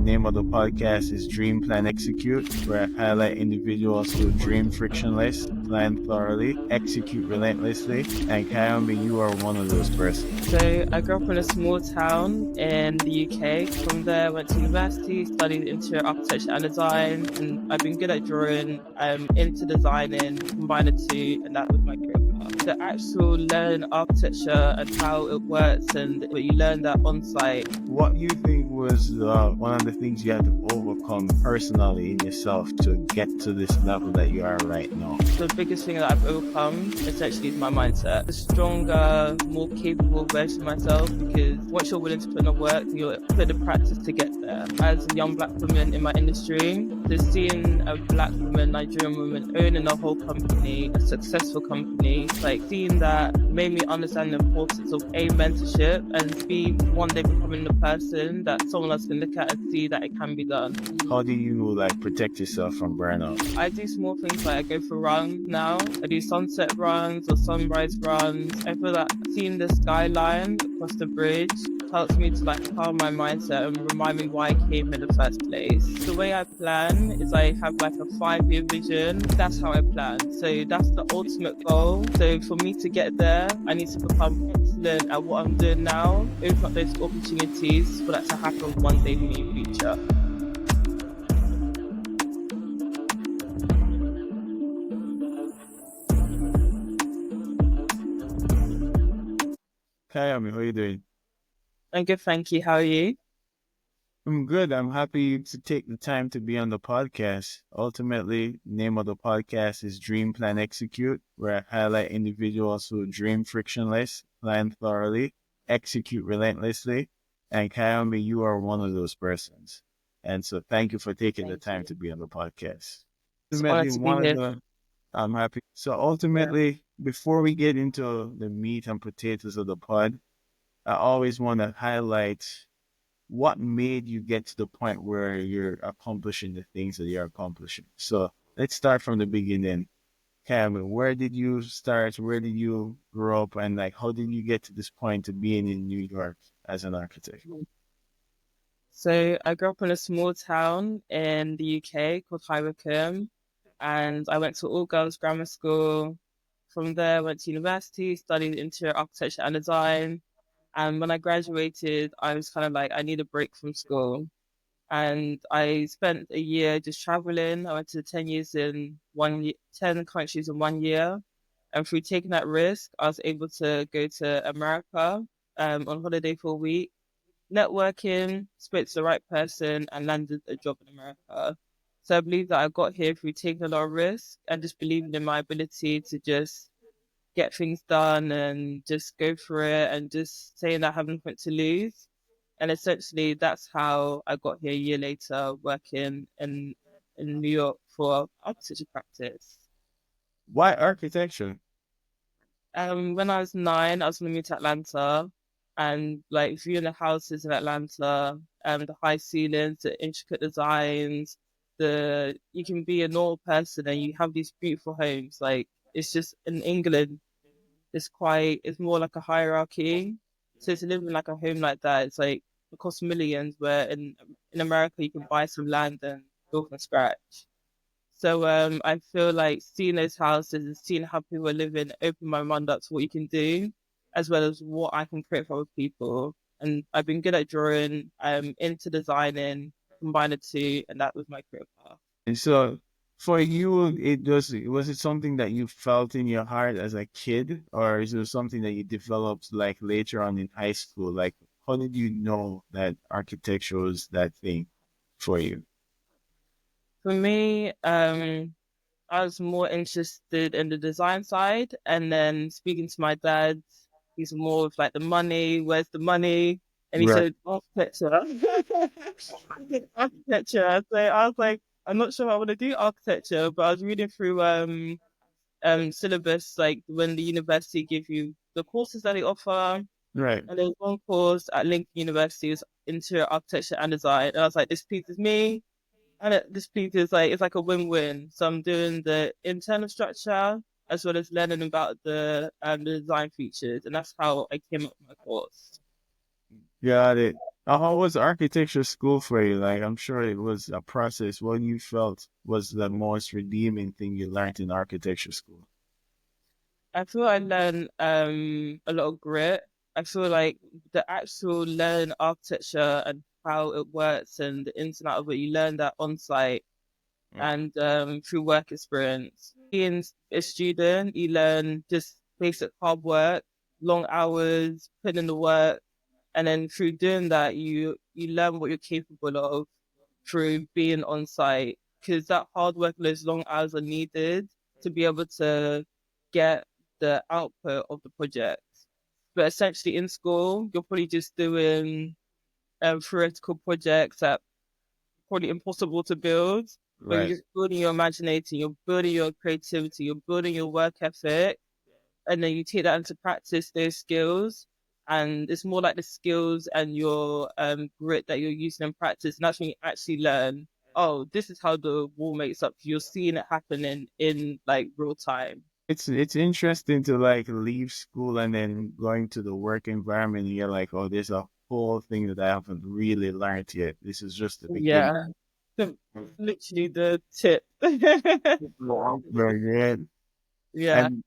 name of the podcast is Dream Plan Execute, where I highlight individuals who dream frictionless, plan thoroughly, execute relentlessly, and Kaiyomi, you are one of those persons. So I grew up in a small town in the UK. From there, I went to university, studied interior architecture and design, and I've been good at drawing. I'm into designing, combined the two, and that was my career path. The actual learning architecture and how it works, and what you learn that on site. What do you think was one of the things you had to overcome personally in yourself to get to this level that you are right now? The biggest thing that I've overcome essentially is my mindset. A stronger, more capable version of myself, because once you're willing to put in the work, you'll put the practice to get there. As a young black woman in my industry, just seeing a black woman, Nigerian woman owning a whole company, a successful company, like seeing that made me understand the importance of A, mentorship, and B, one day becoming the person that someone else can look at and see that it can be done. How do you protect yourself from burnout? I do small things like I go for runs now. I do sunset runs or sunrise runs. I feel that seeing the skyline across the bridge helps me to calm my mindset and remind me why I came in the first place. The way I plan is I have a 5-year vision. That's how I plan. So that's the ultimate goal. So for me to get there, I need to become excellent at what I'm doing now. Open up those opportunities for that to happen one day in the future. Kayami, how are you doing? I'm good, thank you. How are you? I'm good. I'm happy to take the time to be on the podcast. Ultimately, name of the podcast is Dream Plan Execute, where I highlight individuals who dream frictionless, plan thoroughly, execute relentlessly, and Kayami, you are one of those persons. And so thank you for taking the time to be on the podcast. It's an honor Ultimately, to be here. I'm happy. So ultimately, before we get into the meat and potatoes of the pod, I always want to highlight what made you get to the point where you're accomplishing the things that you're accomplishing. So let's start from the beginning. Cameron, where did you start? Where did you grow up? And how did you get to this point to being in New York as an architect? So I grew up in a small town in the UK called Kaiyomi, and I went to all girls grammar school. From there, I went to university, studied interior architecture and design. And when I graduated, I was I need a break from school. And I spent a year just traveling. I went to 10 years in 10 countries in 1 year. And through taking that risk, I was able to go to America on holiday for a week, networking, spoke to the right person, and landed a job in America. So I believe that I got here through taking a lot of risk and just believing in my ability to just get things done and just go for it and just saying that I have nothing to lose. And essentially, that's how I got here a year later, working in New York for architecture practice. Why architecture? When I was 9, I was going to move to Atlanta, and viewing the houses in Atlanta, the high ceilings, the intricate designs, the you can be a normal person and you have these beautiful homes. It's just in England, it's more like a hierarchy. So to live in a home like that, it costs millions. Where in America you can buy some land and build from scratch. So I feel like seeing those houses and seeing how people are living opened my mind up to what you can do, as well as what I can create for other people. And I've been good at drawing. I'm into designing, combine the two, and that was my career path. And so for you, was it something that you felt in your heart as a kid, or is it something that you developed later on in high school? How did you know that architecture was that thing for you? For me, I was more interested in the design side, and then speaking to my dad, he's more of the money. Where's the money? And he Right. said architecture. Architecture. So I was like, I'm not sure I want to do architecture, but I was reading through syllabus when the university give you the courses that they offer. Right. And there's one course at Lincoln University is interior architecture and design, and I was like, this pleases me. And this piece is it's like a win-win. So I'm doing the internal structure as well as learning about the design features, and that's how I came up with my course. Got it. How was architecture school for you? Like, I'm sure it was a process. What you felt was the most redeeming thing you learned in architecture school? I feel I learned a lot of grit. I feel like the actual learn architecture and how it works and the ins and out of it, you learn that on site Mm. and through work experience. Being a student, you learn just basic hard work, long hours, put in the work, and then through doing that, you learn what you're capable of through being on site because that hard work and those long hours are needed to be able to get the output of the project. But essentially, in school, you're probably just doing theoretical projects that probably impossible to build, but Right. you're just building your imagination, you're building your creativity, you're building your work ethic, and then you take that into practice, those skills. And it's more like the skills and your grit that you're using in practice. And that's when you actually learn, oh, this is how the wall makes up. You're seeing it happening in like real time. It's interesting to like leave school and then going to the work environment and you're like, oh, there's a whole thing that I haven't really learned yet. This is just the beginning. Yeah. The, literally the tip. Very good. Yeah. And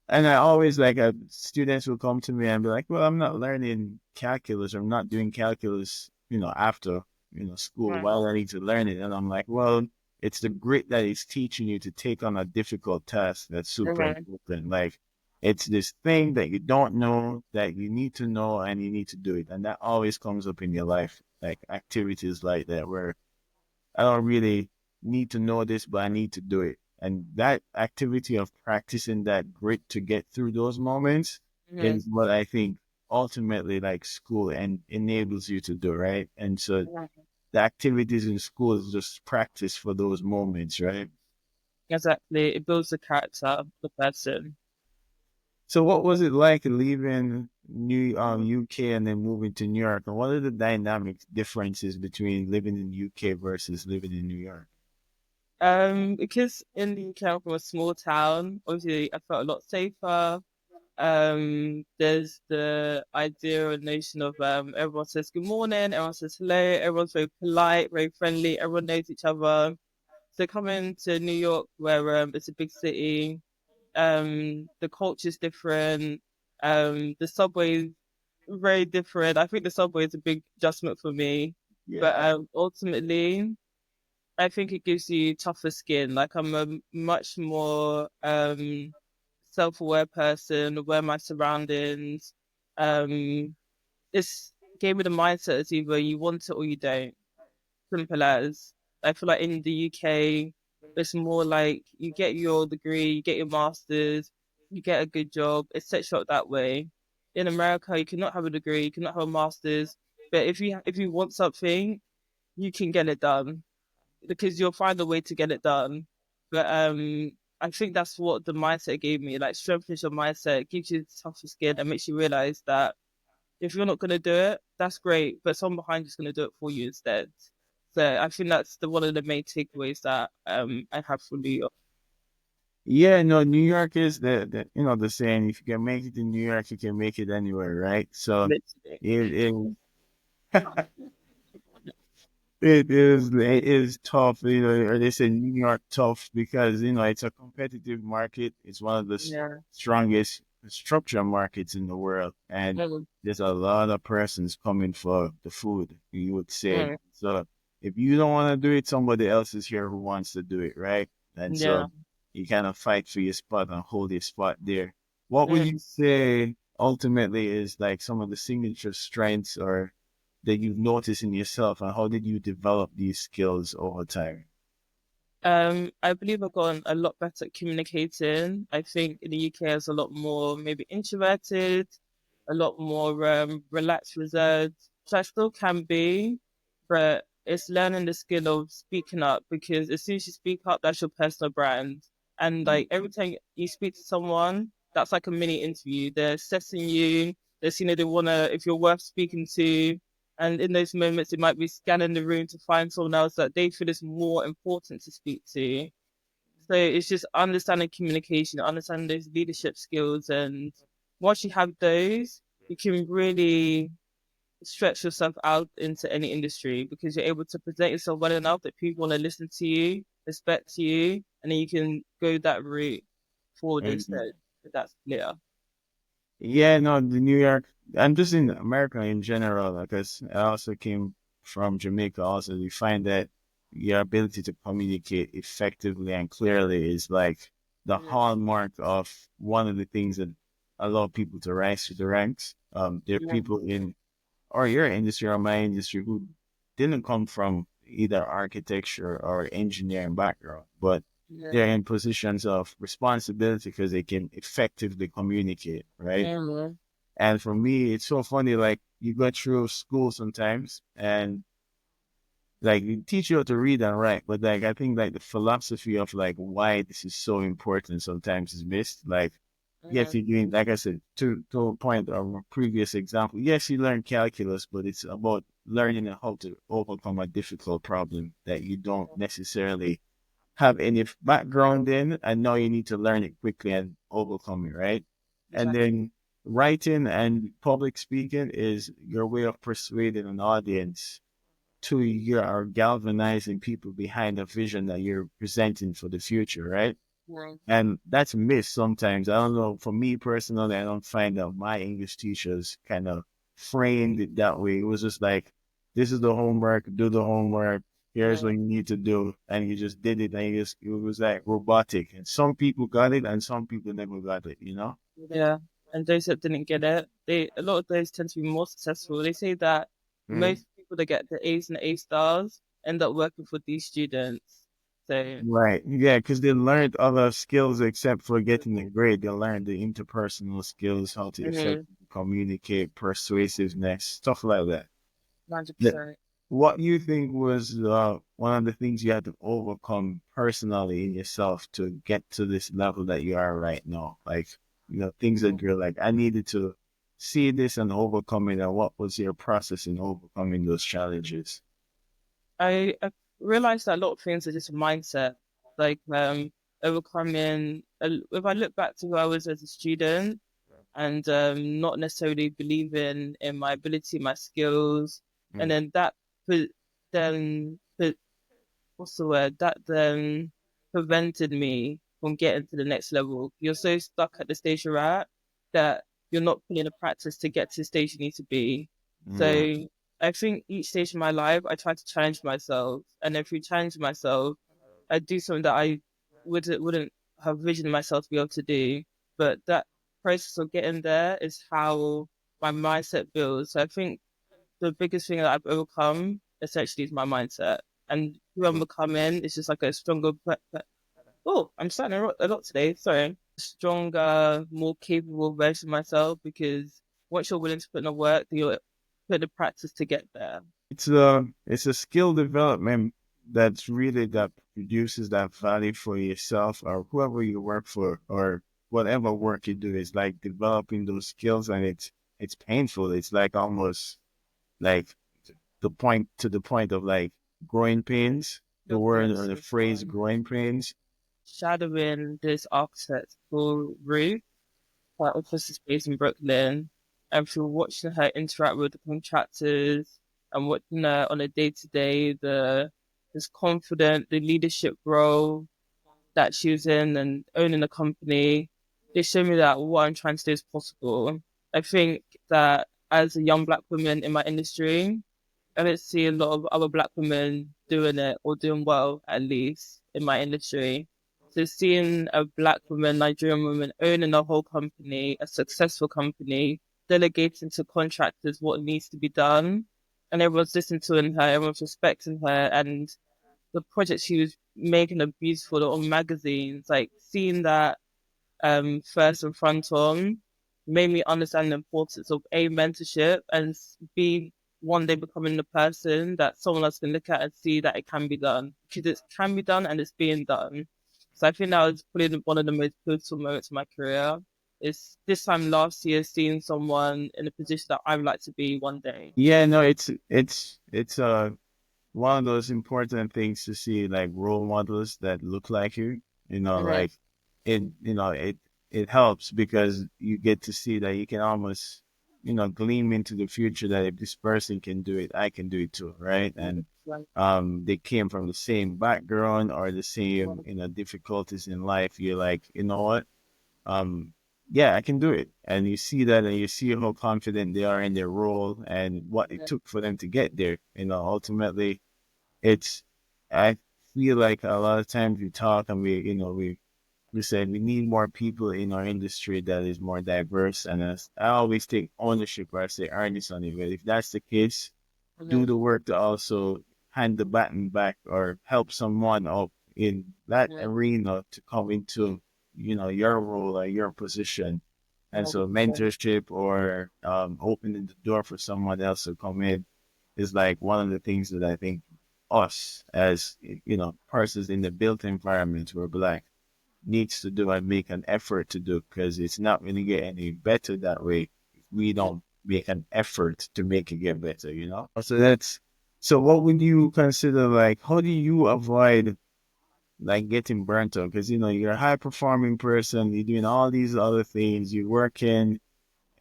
And I always like students will come to me and be like, "Well, I'm not learning calculus. Or I'm not doing calculus, after school. Why Right. do I need to learn it?" And I'm like, "Well, it's the grit that is teaching you to take on a difficult task that's super Right. important. Like, it's this thing that you don't know that you need to know and you need to do it. And that always comes up in your life, like activities like that where I don't really need to know this, but I need to do it. And that activity of practicing that grit to get through those moments Mhm. is what I think ultimately like school and enables you to do, right? And so Right. the activities in school is just practice for those moments, right? Exactly. It builds the character of the person. So what was it like leaving New UK and then moving to New York? And what are the dynamic differences between living in UK versus living in New York? Because in the UK I'm from a small town, obviously I felt a lot safer. There's the idea or notion of everyone says good morning, everyone says hello, everyone's very polite, very friendly, everyone knows each other. So coming to New York, where it's a big city, the culture's different, the subway's very different. I think the subway is a big adjustment for me, but Yeah. ultimately, I think it gives you tougher skin. Like I'm a much more self-aware person, aware of my surroundings. Um, it's gave me the mindset as either you want it or you don't. Simple as. I feel like in the UK, it's more like you get your degree, you get your master's, you get a good job. It sets you up that way. In America, you cannot have a degree, you cannot have a master's, but if you want something, you can get it done because you'll find a way to get it done. But I think that's what the mindset gave me. Like strengthens your mindset, gives you tougher skin, and makes you realize that if you're not gonna do it, that's great, but someone behind you is gonna do it for you instead. So I think that's the one of the main takeaways that I have from New York. Yeah, no, New York is the saying, if you can make it in New York, you can make it anywhere, right? So Literally. it it is tough, or they say New York tough because it's a competitive market. It's one of the Yeah. strongest structure markets in the world, and Mm, there's a lot of persons coming for the food, you would say. mm, So if you don't want to do it, somebody else is here who wants to do it, right? And so yeah. you kind of fight for your spot and hold your spot there. What would Mm. you say ultimately is like some of the signature strengths or that you've noticed in yourself, and how did you develop these skills over time? I believe I've gotten a lot better at communicating. I think in the UK, I was a lot more maybe introverted, a lot more relaxed, reserved. So I still can be, but it's learning the skill of speaking up because as soon as you speak up, that's your personal brand. And like every time you speak to someone, that's like a mini interview. They're assessing you. They wanna if you're worth speaking to. And in those moments, it might be scanning the room to find someone else that they feel is more important to speak to. So it's just understanding communication, understanding those leadership skills. And once you have those, you can really stretch yourself out into any industry because you're able to present yourself well enough that people want to listen to you, respect you, and then you can go that route forward Mhm. instead. If that's clear. Yeah, no, the New York, I'm just in America in general, because I also came from Jamaica. Also, you find that your ability to communicate effectively and clearly is like the Yeah. hallmark of one of the things that allow people to rise to the ranks. There are Yeah. people in or your industry or my industry who didn't come from either architecture or engineering background, but Yeah. they're in positions of responsibility because they can effectively communicate, right? Yeah. And for me, it's so funny. Like you go through school sometimes, and like you teach you how to read and write, but like I think like the philosophy of like why this is so important sometimes is missed. Like yes, Yeah. you're doing, like I said, to a point of a previous example. Yes, you learn calculus, but it's about learning how to overcome a difficult problem that you don't necessarily have any background in, and now you need to learn it quickly and overcome it, right? And Exactly. then writing and public speaking is your way of persuading an audience to you are galvanizing people behind a vision that you're presenting for the future, right? Yeah. And that's missed sometimes. I don't know. For me personally, I don't find that my English teachers kind of framed it that way. It was just like, this is the homework, do the homework. Here's Yeah. what you need to do. And you just did it. And it was like robotic. And some people got it and some people never got it, you know? Yeah. And those that didn't get it, they a lot of those tend to be more successful. They say that Mhm. most people that get the A's and A stars end up working for these students. So Right. Yeah, because they learned other skills except for getting the grade. They learned the interpersonal skills, how to mm-hmm, effectively communicate, persuasiveness, stuff like that. Yeah. 100%. What you think was one of the things you had to overcome personally in yourself to get to this level that you are right now? Like, things that you're like, I needed to see this and overcome it. And what was your process in overcoming those challenges? I realized that a lot of things are just a mindset. Like overcoming. If I look back to who I was as a student and not necessarily believing in my ability, my skills, and Mm, then that put then put what's the word that then prevented me from getting to the next level. You're so stuck at the stage you're at that you're not putting the practice to get to the stage you need to be. mm, So I think each stage in my life, I try to challenge myself, and if you challenge myself, I do something that I wouldn't have visioned myself to be able to do. But that process of getting there is how my mindset builds. So I think the biggest thing that I've overcome essentially is my mindset. And who I'm becoming is just like a stronger, oh, I'm starting a lot today. Sorry. Stronger, more capable version of myself because once you're willing to put in the work, you'll put the practice to get there. it's a skill development that's really that produces that value for yourself or whoever you work for or whatever work you do is like developing those skills, and it's painful. It's like almost like the point of like growing pains, the Of word or course, the phrase growing pains. shadowing this architect called Ruth, her office is based in Brooklyn, and through watching her interact with the contractors and watching her on a day to day, the this confident, the leadership role that she was in and owning a company, they showed me that what I'm trying to do is possible. I think that as a young black woman in my industry, I don't see a lot of other black women doing it or doing well, at least in my industry. So seeing a black woman, Nigerian woman owning a whole company, a successful company, delegating to contractors what needs to be done, and everyone's listening to her, everyone's respecting her, and the projects she was making are beautiful on magazines. Like seeing that first and front on made me understand the importance of a mentorship and b one day becoming the person that someone else can look at and see that it can be done because it can be done and it's being done. So I think that was probably one of the most pivotal moments of my career. Is this time last year seeing someone in a position that I would like to be one day. Yeah, no, it's one of those important things to see, like role models that look like you. Mhm. Like it helps because you get to see that you can almost. gleam into the future that if this person can do it, I can do it too, right? And Right. they came from the same background or the same, difficulties in life. You're like, you know what? Um, yeah, I can do it. And you see that, and you see how confident they are in their role and what it took for them to get there. Ultimately, it's, I feel like a lot of times we talk and we said we need more people in our industry that is more diverse. And as I always take ownership, or I say earnest on it. But if that's the case, do Mhm. the work to also hand the baton back or help someone up in that Yeah. arena to come into, your role or your position. And so 100%. mentorship or opening the door for someone else to come in is like one of the things that I think us as, persons in the built environment who are Black needs to do and make an effort to do, because it's not going to get any better that way if we don't make an effort to make it get better. So what would you consider, like, how do you avoid like getting burnt out? Because you're a high performing person, you're doing all these other things, you're working,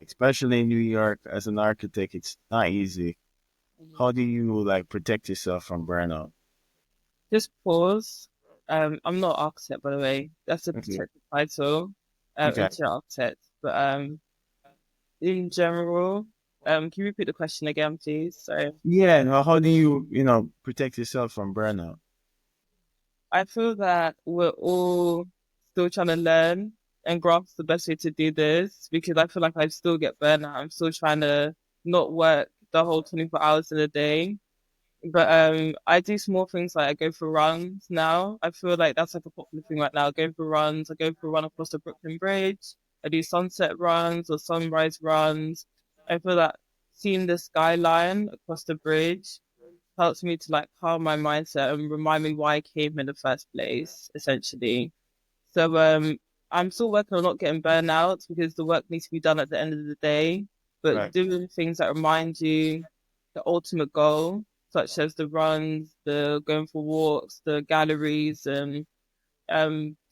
especially in New York as an architect, it's not easy. Mhm. How do you like protect yourself from burnout? Just pause. I'm not an architect, by the way. That's a Okay. protected title, Okay. interior architect. But in general, can you repeat the question again, please? So Yeah, now how do you, protect yourself from burnout? I feel that we're all still trying to learn and grasp the best way to do this because I feel like I still get burnout. I'm still trying to not work the whole 24 hours in a day. But I do small things like I go for runs now. I feel like that's like a popular thing right now. Go for runs. I go for a run across the Brooklyn Bridge. I do sunset runs or sunrise runs. I feel that seeing the skyline across the bridge helps me to like calm my mindset and remind me why I came in the first place, essentially. So I'm still working on not getting burned out because the work needs to be done at the end of the day. But Right. doing things that remind you the ultimate goal, such as the runs, the going for walks, the galleries, and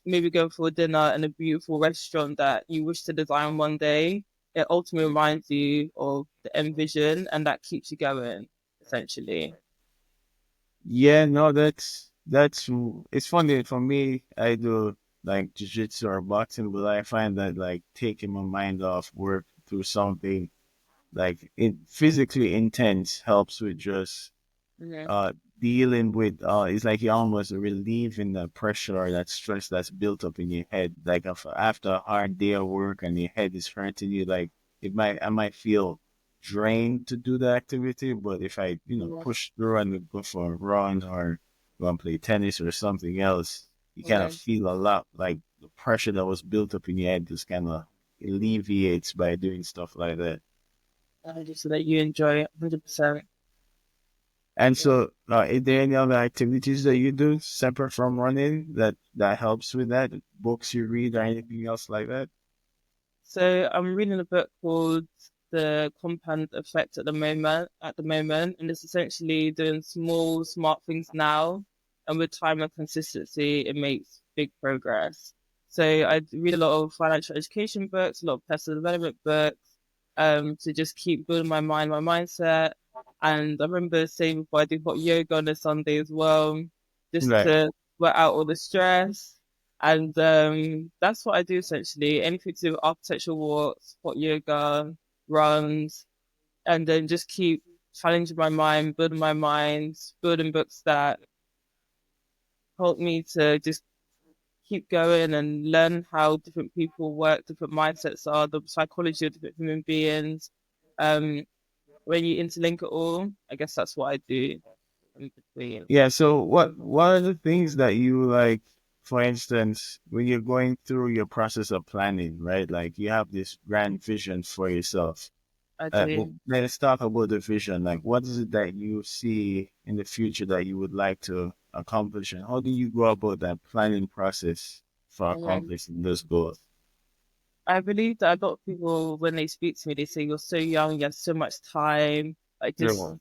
maybe going for a dinner in a beautiful restaurant that you wish to design one day, it ultimately reminds you of the end vision and that keeps you going, essentially. Yeah, no, it's funny for me. I do like jiu-jitsu or boxing, but I find that like taking my mind off work through something like it physically intense helps with just Yeah. uh dealing with it's like you're almost relieving the pressure or that stress that's built up in your head. Like after a hard day of work and your head is hurting you, like I might feel drained to do the activity, but if I, Yeah. push through and go for a run or go and play tennis or something else, you kind of Yeah. feel a lot like the pressure that was built up in your head just kind of alleviates by doing stuff like that. Just so that you enjoy it 100%. And Yeah. so, is there any other activities that you do separate from running that helps with that? Books you read or anything else like that? So I'm reading a book called The Compound Effect at the moment, and it's essentially doing small, smart things now, and with time and consistency, it makes big progress. So I read a lot of financial education books, a lot of personal development books, to just keep building my mind, my mindset. And I remember saying before I do hot yoga on a Sunday as well, just Right. to work out all the stress and that's what I do essentially. Anything to do with architectural walks, hot yoga, runs, and then just keep challenging my mind, building my mind, building books that help me to just keep going and learn how different people work, different mindsets are, the psychology of different human beings. Um, when you interlink it all, I guess that's what I do in between. Yeah. So, what are the things that you like? For instance, when you're going through your process of planning, right? Like you have this grand vision for yourself. I Well, do. let's talk about the vision. Like, what is it that you see in the future that you would like to accomplish, and how do you go about that planning process for accomplishing those goals? I believe that a lot of people, when they speak to me, they say, "You're so young, you have so much time. Like, just Yeah.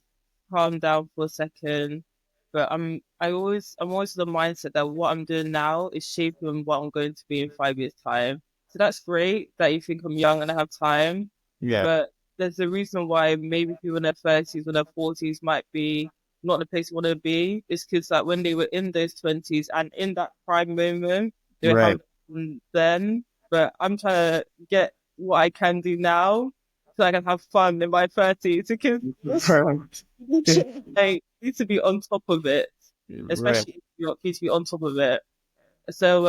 calm down for a second." But I'm always of the mindset that what I'm doing now is shaping what I'm going to be in 5 years' time. So that's great that you think I'm young and I have time. Yeah. But there's a reason why maybe people in their 30s or their 40s might be not the place they want to be. It's because that when they were in those 20s and in that prime moment, they were Right. having fun then. But I'm trying to get what I can do now so I can have fun in my 30s because Right. I need to be on top of it, Right. especially if you need to be on top of it. So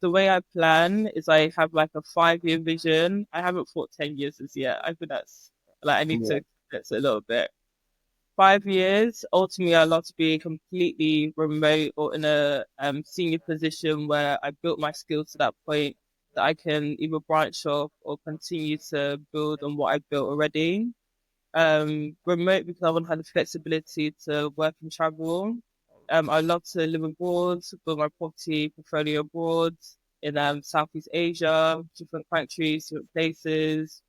the way I plan is I have like a 5 year vision. I haven't thought 10 years as yet. I think that's like I need Yeah. to that's a little bit. 5 years, ultimately I'd love to be completely remote or in a senior position where I built my skills to that point that I can either branch off or continue to build on what I built already. Remote because I want to have the flexibility to work and travel. I love to live abroad, build my property portfolio abroad in Southeast Asia, different countries, different places,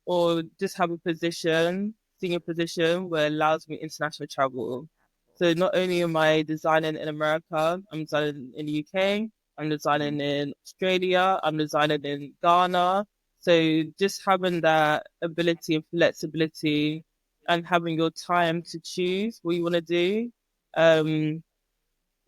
or just have a position, senior position where it allows me international travel. So not only am I designing in America, I'm designing in the UK, I'm designing in Australia, I'm designing in Ghana. So just having that ability and flexibility and having your time to choose what you want to do, um,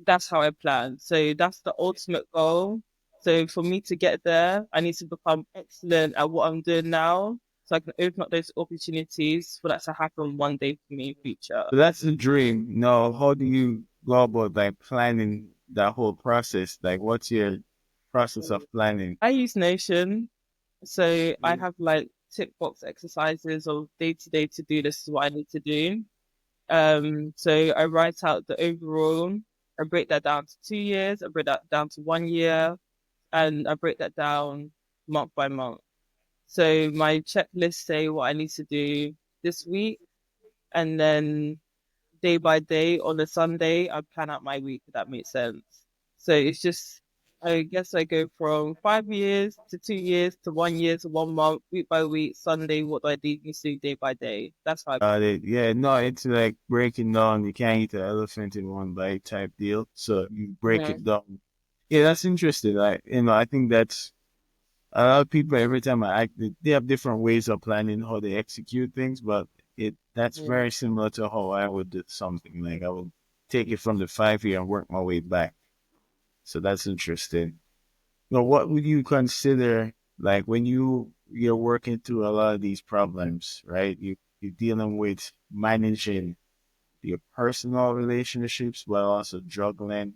that's how I plan. So that's the ultimate goal. So for me to get there, I need to become excellent at what I'm doing now, so I can open up those opportunities for that to happen one day for me in future. So that's the dream. No, how do you go about like planning that whole process? Like, what's your process of planning? I use Notion, so I have like tick box exercises or day to day to do this is what I need to do. So I write out the overall. I break that down to 2 years. I break that down to 1 year, and I break that down month by month. So my checklist say what I need to do this week, and then day by day on a Sunday, I plan out my week, if that makes sense. So it's just, I guess I go from 5 years to 2 years to 1 year to 1 month, week by week, Sunday, what do I need to do day by day? That's how I plan. Yeah, no, it's like breaking down. You can't eat an elephant in one bite type deal. So you break Mhm. it down. Yeah, that's interesting. I think that's a lot of people. Every time I act, they have different ways of planning how they execute things, but that's Mm. very similar to how I would do something. Like I would take it from the 5 year and work my way back. So that's interesting. Now, what would you consider like when you're working through a lot of these problems, right? You're dealing with managing your personal relationships while also juggling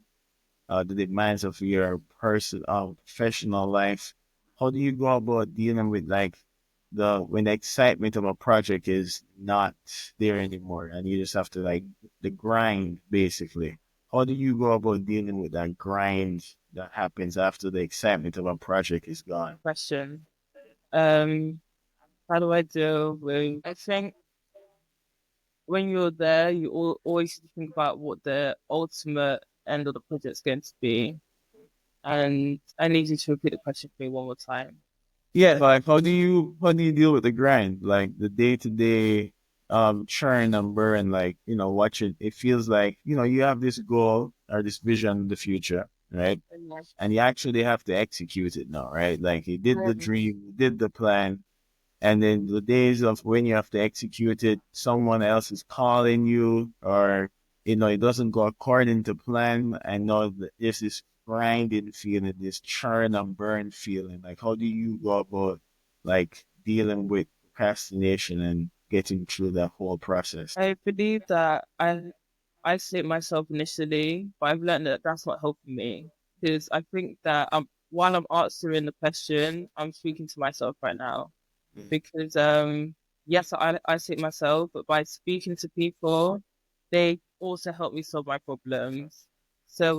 the demands of your professional life. How do you go about dealing with like the when the excitement of a project is not there anymore and you just have to like the grind basically? How do you go about dealing with that grind that happens after the excitement of a project is gone? Question. Um, how do I deal with, I think when you're there, you always think about what the ultimate end of the project's going to be. And I need you to repeat the question for me one more time. Yeah, like how do you deal with the grind? Like the day to day churn number and like, watch it feels like, you have this goal or this vision in the future, right? And you actually have to execute it now, right? Like you did the dream, you did the plan, and then the days of when you have to execute it, someone else is calling you, or it doesn't go according to plan. And now there's this grinding feeling, this churn and burn feeling. Like, how do you go about like dealing with procrastination and getting through that whole process? I believe that I isolate myself initially, but I've learned that that's not helping me because I think that while I'm answering the question, I'm speaking to myself right now because yes, I isolate myself, but by speaking to people, they also help me solve my problems. So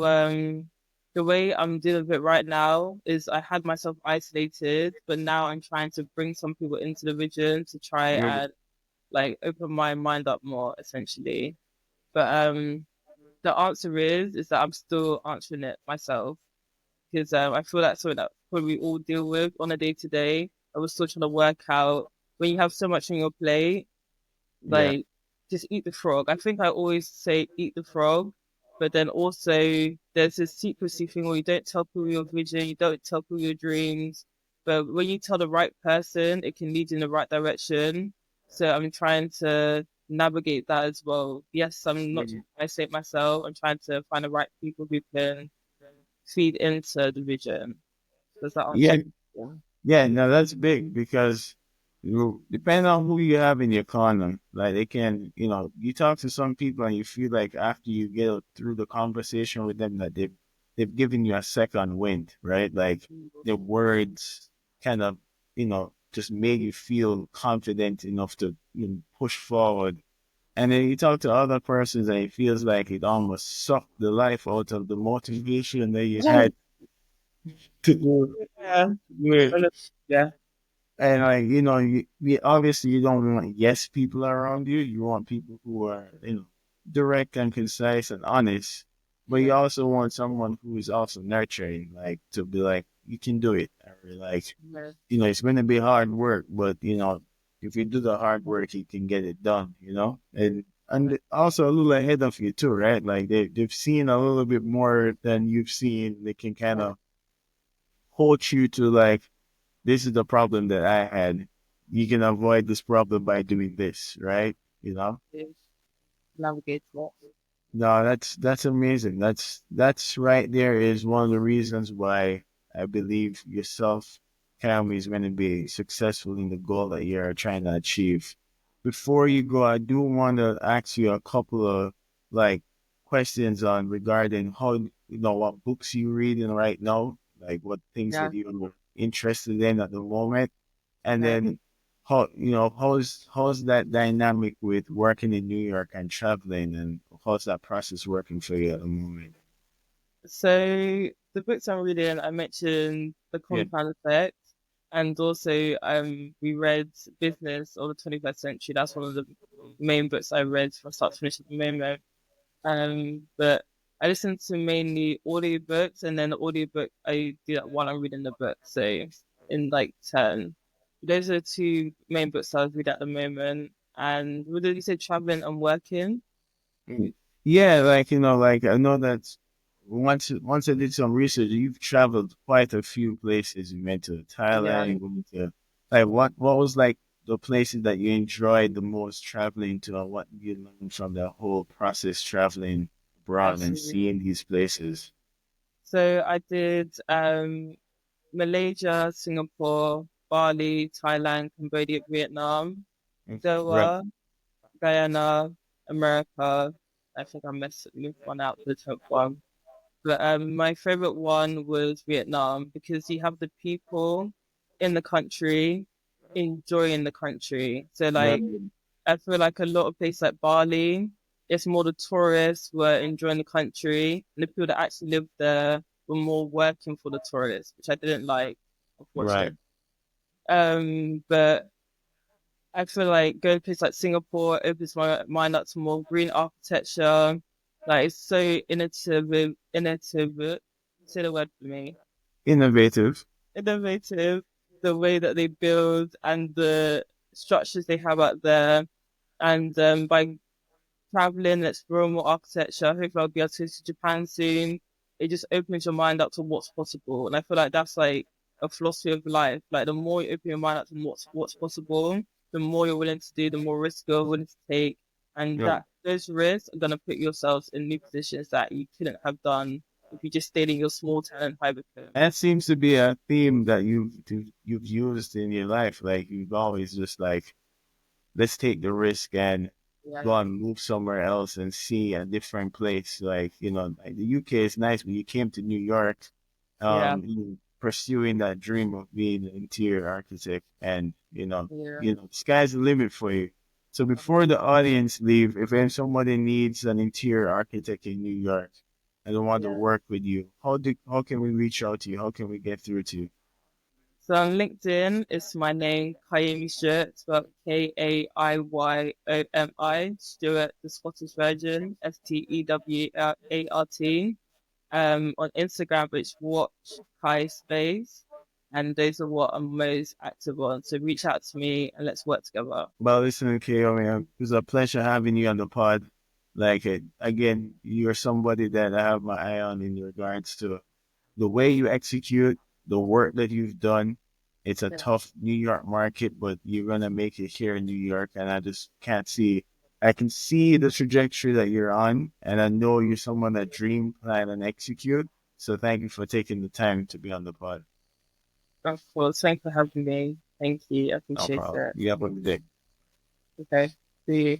the way I'm dealing with it right now is I had myself isolated, but now I'm trying to bring some people into the vision to try You're and like open my mind up more essentially. But the answer is that I'm still answering it myself because I feel that's something that probably we all deal with on a day to day. I was still trying to work out when you have so much on your plate, yeah. like just eat the frog. I think I always say eat the frog, but then also there's this secrecy thing where you don't tell people your vision, you don't tell people your dreams. But when you tell the right person, it can lead you in the right direction. So I'm trying to navigate that as well. Yes, I'm not trying Mhm. to isolate myself. I'm trying to find the right people who can feed into the vision. Does that answer? Yeah, Yeah. yeah, no, that's big because depending on who you have in your corner, like they can, you talk to some people and you feel like after you get through the conversation with them that they've given you a second wind, right? Like their words kind of, just made you feel confident enough to push forward. And then you talk to other persons and it feels like it almost sucked the life out of the motivation that you had to do Yeah. it. Yeah. And like, obviously you don't want yes people around you. You want people who are, direct and concise and honest. But you also want someone who is also nurturing, like to be like, you can do it. Or like, Yeah. it's gonna be hard work, but if you do the hard work, you can get it done. And also a little ahead of you too, right? Like they've seen a little bit more than you've seen. They can kind of hold you to like this is the problem that I had. You can avoid this problem by doing this, right? You know? Yeah. Navigate that. No, that's amazing. That's right there is one of the reasons why I believe yourself, Kaiyomi, is going to be successful in the goal that you're trying to achieve. Before you go, I do want to ask you a couple of like questions on regarding how what books you reading right now, like what things Yeah. that you're interested in at the moment. And Yeah. then how's that dynamic with working in New York and traveling, and how's that process working for you at the moment? So the books I'm reading, I mentioned The Yeah. Compound Effect, and also we read Business of the 21st Century. That's one of the main books I read from start to finish at the moment. But I listen to mainly audiobooks, and then the audiobook I do that while I'm reading the book. So in like turn. Those are the two main books I read at the moment. And what did you say, traveling and working? Mm. Yeah, like like I know that once I did some research, you've traveled quite a few places. You went to Yeah. Thailand, you went to like what was like the places that you enjoyed the most traveling to, and what you learned from the whole process traveling abroad and Absolutely. seeing these places. So I did Malaysia, Singapore, Bali, Thailand, Cambodia, Vietnam, Right. Doha, Guyana, America. I think I messed one out, the 10th one. But my favorite one was Vietnam because you have the people in the country enjoying the country. So Right. like I feel like a lot of places like Bali, it's more the tourists were enjoying the country, and the people that actually lived there were more working for the tourists, which I didn't like, Right. unfortunately. But I feel like going to places like Singapore opens my mind up to more green architecture. Like it's so innovative. Say the word for me. Innovative. Innovative. The way that they build and the structures they have out there, and by traveling, exploring more architecture. Hopefully, I'll be able to go to Japan soon. It just opens your mind up to what's possible, and I feel like that's like a philosophy of life. Like the more you open your mind up to what's possible, the more you're willing to do, the more risk you're willing to take, and Yep. that those risks are gonna put yourselves in new positions that you couldn't have done if you just stayed in your small town in Hybercombe. That seems to be a theme that you've used in your life. Like you've always just like, let's take the risk and Yeah, go and move somewhere else and see a different place. Like, like the UK is nice, but you came to New York, yeah, pursuing that dream of being an interior architect, and yeah. sky's the limit for you. So before the audience leave, if somebody needs an interior architect in New York and they want to Yeah. work with you, how can we reach out to you? How can we get through to you? So on LinkedIn, it's my name, Kaiyomi Stewart, spelled Kaiyomi, Stewart, the Scottish version, Stewart. On Instagram, it's Watch Kai Space, and those are what I'm most active on. So reach out to me and let's work together. Well, listen, Kaiyomi, it was a pleasure having you on the pod. Like, again, you're somebody that I have my eye on in regards to the way you execute, the work that you've done, It's a tough New York market, but you're gonna make it here in New York. And I just can't see. I can see the trajectory that you're on, and I know you're someone that dream, plan, and execute. So thank you for taking the time to be on the pod. Of course. Thanks for having me. Thank you. I No appreciate problem. it. You have a good day. Okay. See you.